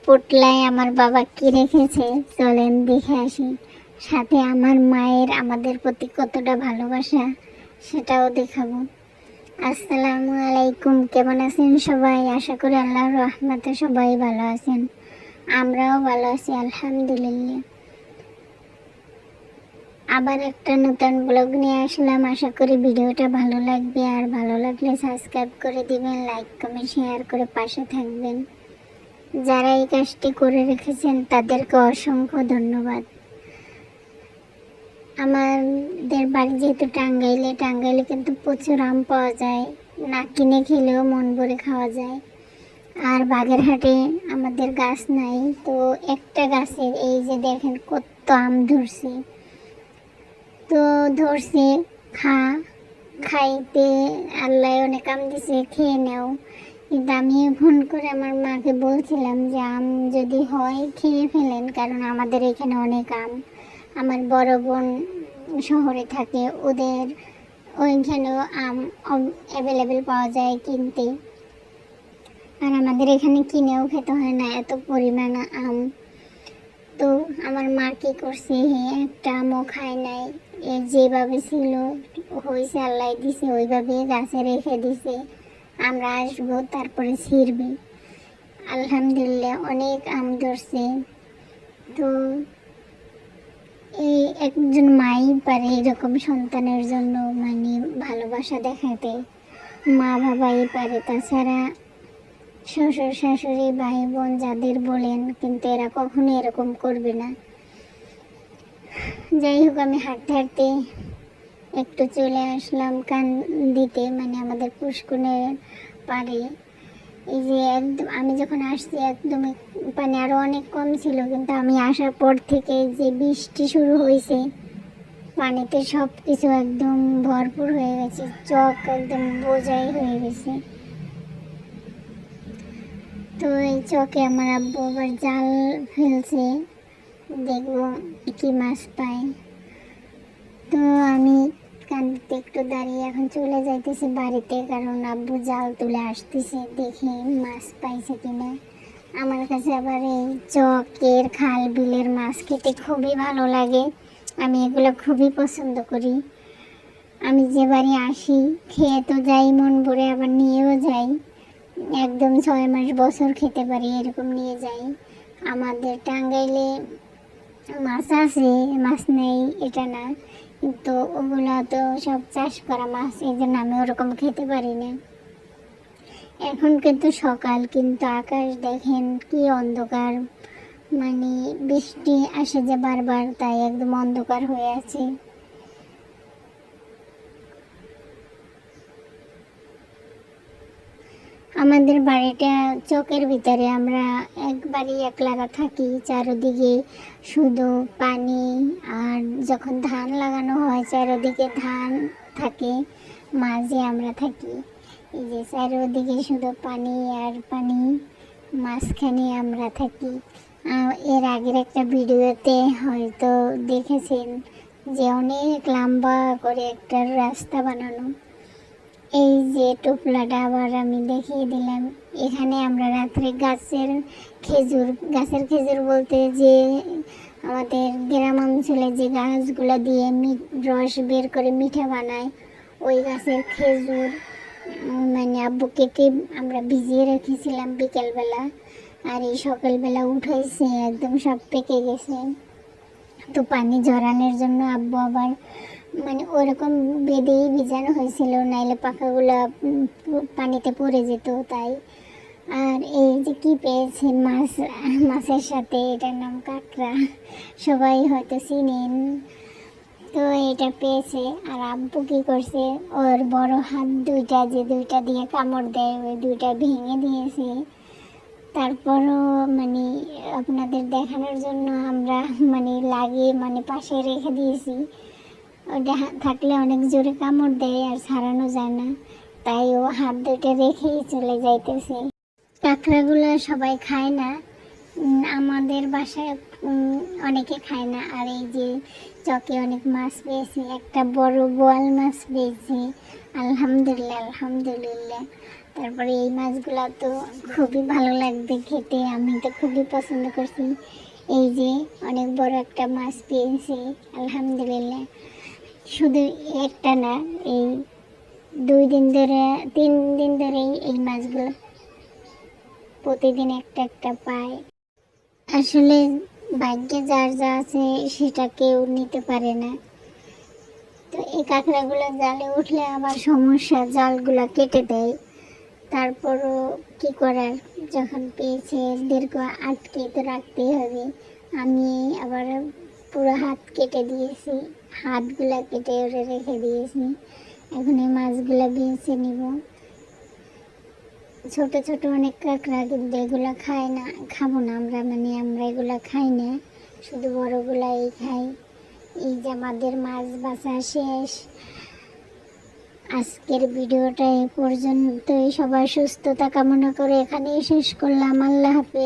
পোটলায় আমার বাবা কি রেখেছে চলেন দেখে আসি। সাথে আমার মায়ের আমাদের প্রতি কতটা ভালোবাসা সেটাও দেখাবো। আসসালামু আলাইকুম, কেমন আছেন সবাই? আশা করি আল্লাহর রহমতে সবাই ভালো আছেন। আমরাও ভালো আছি আলহামদুলিল্লাহ। আবার একটা নতুন ব্লগ নিয়ে আসলাম। আশা করি ভিডিওটা ভালো লাগবে, আর ভালো লাগলে সাবস্ক্রাইব করে দিবেন, লাইক কমেন্ট শেয়ার করে পাশে থাকবেন। যারা এই কাজটি করে রেখেছেন তাদেরকে অসংখ্য ধন্যবাদ। আমাদের বাড়ি যেহেতু টাঙ্গাইলে কিন্তু প্রচুর আম পাওয়া যায়, না কিনে খেলেও মন ভরে খাওয়া যায়। আর বাগেরহাটে আমাদের গাছ নাই, তো একটা গাছের এই যে দেখেন কত আম ধরছে, তো ধরছে খাইতে আল্লাহ অনেক আম দিছে, খেয়ে নাও। কিন্তু আমি ফোন করে আমার মাকে বলছিলাম যে আম যদি হয় খেয়ে ফেলেন, কারণ আমাদের এখানে অনেক আম। আমার বড় বোন শহরে থাকে, ওদের ওইখানেও আম অ্যাভেলেবেল পাওয়া যায় কিনতে, আর আমাদের এখানে কিনেও খেতে হয় না, এত পরিমাণ আম। তো আমার মা কী করছে, একটা আমও খায় নাই, যেভাবে ছিল হয়েছে আল্লাহ দিছে ওইভাবে গাছে রেখে দিছে। আমরা আসবো তারপরে ছিঁড়বে। আলহামদুলিল্লাহ অনেক আম ধরছে। তো এই একজন মাই পারে এরকম সন্তানের জন্য মানে ভালোবাসা দেখাতে, মা বাবাই পারে। তাছাড়া শ্বশুর শাশুড়ি ভাই বোন যাদের বলেন, কিন্তু এরা কখনো এরকম করবে না। যাই হোক, আমি হাঁটতে হাঁটতে একটু চলে আসলাম কান্দিতে, মানে আমাদের পুষ্কুনের পাড়ে। এই যে একদম আমি যখন আসছি একদমই পানি আরও অনেক কম ছিল, কিন্তু আমি আসার পর থেকে যে বৃষ্টি শুরু হয়েছে, পানিতে সব কিছু একদম ভরপুর হয়ে গেছে, চক একদম বোঝাই হয়ে গেছে। তো এই চকে আমার আব্বু আবার জাল ফেলছে, দেখবো কি মাছ পাই। তো আমি কান্দিতে একটু দাঁড়িয়ে এখন চলে যাইতেছি বাড়িতে, কারণ আব্বু জাল তুলে আসতেছে, দেখি মাছ পাইছে কিনা। আমার কাছে আবার এই চকের খাল বিলের মাছ খেতে খুবই ভালো লাগে, আমি এগুলো খুবই পছন্দ করি। আমি যে বাড়ি আসি খেয়ে তো যাই মন ভরে, আবার নিয়েও যাই, একদম 6 মাস বছর খেতে পারি এরকম নিয়ে যাই। আমাদের টাঙ্গাইলে মাছ আছে, মাছ নেই এটা না, কিন্তু ওগুলো তো সব চাষ করা মাছ, এই জন্য আমি ওরকম খেতে পারি না। এখন কিন্তু সকাল, কিন্তু আকাশ দেখেন কি অন্ধকার, মানে বৃষ্টি আসে যে বারবার, তাই একদম অন্ধকার হয়ে আছে। আমাদের বাড়িটা চকের ভিতরে, আমরা একবারই একলাগা থাকি, চারদিকে শুধু পানি। আর যখন ধান লাগানো হয় চারদিকে ধান থাকে, মাঝে আমরা থাকি। এই যে চারদিকে শুধু পানি আর পানি, মাঝখানে আমরা থাকি। এর আগের একটা ভিডিওতে হয়তো দেখেছেন যে অনেক লম্বা করে একটা রাস্তা বানানো। এই যে টোপলাটা আবার আমি দেখিয়ে দিলাম। এখানে আমরা রাত্রে গাছের খেজুর বলতে যে আমাদের গ্রাম অঞ্চলে যে গাছগুলো দিয়ে রস বের করে মিঠা বানায়, ওই গাছের খেজুর মানে আব্বু কেটে আমরা ভিজিয়ে রেখেছিলাম বিকেলবেলা, আর এই সকালবেলা উঠাইছে একদম সব পেকে গেছে। তো পানি ঝরানোর জন্য আব্বু আবার মানে ওরকম বেঁধেই ভিজানো হয়েছিল, নাইলে পাখাগুলো পানিতে পড়ে যেত, তাই। আর এই যে কি পেয়েছে মাছের সাথে, এটার নাম কাঁকড়া, সবাই হয়তো চিনেন। তো এটা পেয়েছে, আর আব্বু কি করছে, ওর বড় হাত দুইটা দিয়ে কামড় দেয়, ওই দুইটা ভেঙে দিয়েছে। তারপরও মানে আপনাদের দেখানোর জন্য আমরা মানে লাগিয়ে পাশে রেখে দিয়েছি। ওটা থাকলে অনেক জোরে কামড় দেয় আর ছাড়ানো যায় না, তাই ও হাত দুটো রেখেই চলে যাইতেছে। কাঁকড়াগুলো সবাই খায় না, আমাদের বাসায় অনেকে খায় না। আর এই যে চকে অনেক মাছ পেয়েছি, একটা বড় বোয়াল মাছ পেয়েছি, আলহামদুলিল্লাহ। তারপরে এই মাছগুলো তো খুবই ভালো লাগবে খেতে, আমি তো খুবই পছন্দ করছি। এই যে অনেক বড় একটা মাছ পেয়েছি, আলহামদুলিল্লাহ। শুধু একটা না, এই 2 দিন ধরে 3 দিন ধরেই এই মাছগুলো প্রতিদিন একটা একটা পায়। আসলে ভাগ্যে যার যা আছে সেটা কেউ নিতে পারে না। তো এই কাঁকড়াগুলো জালে উঠলে আবার সমস্যা, জালগুলো কেটে দেয়। তারপরও কি করার, যখন পেয়েছে দীর্ঘ আটকে তো রাখতেই হবে। আমি আবার পুরো হাত কেটে দিয়েছি, হাতগুলা কেটে ওরে রেখে দিয়েছি। এখন এই মাছগুলো বেছে নিব। ছোট ছোট অনেক কাঁকড়া, কিন্তু এগুলো খায় না, খাবো না আমরা, মানে আমরা এগুলো খাই না, শুধু বড়গুলাই খাই। এই যে আমাদের মাছ বাছা শেষ। আজকের ভিডিওটা এ পর্যন্তই। সবার সুস্থতা কামনা করে এখানেই শেষ করলাম। আল্লাহ হাফেজ।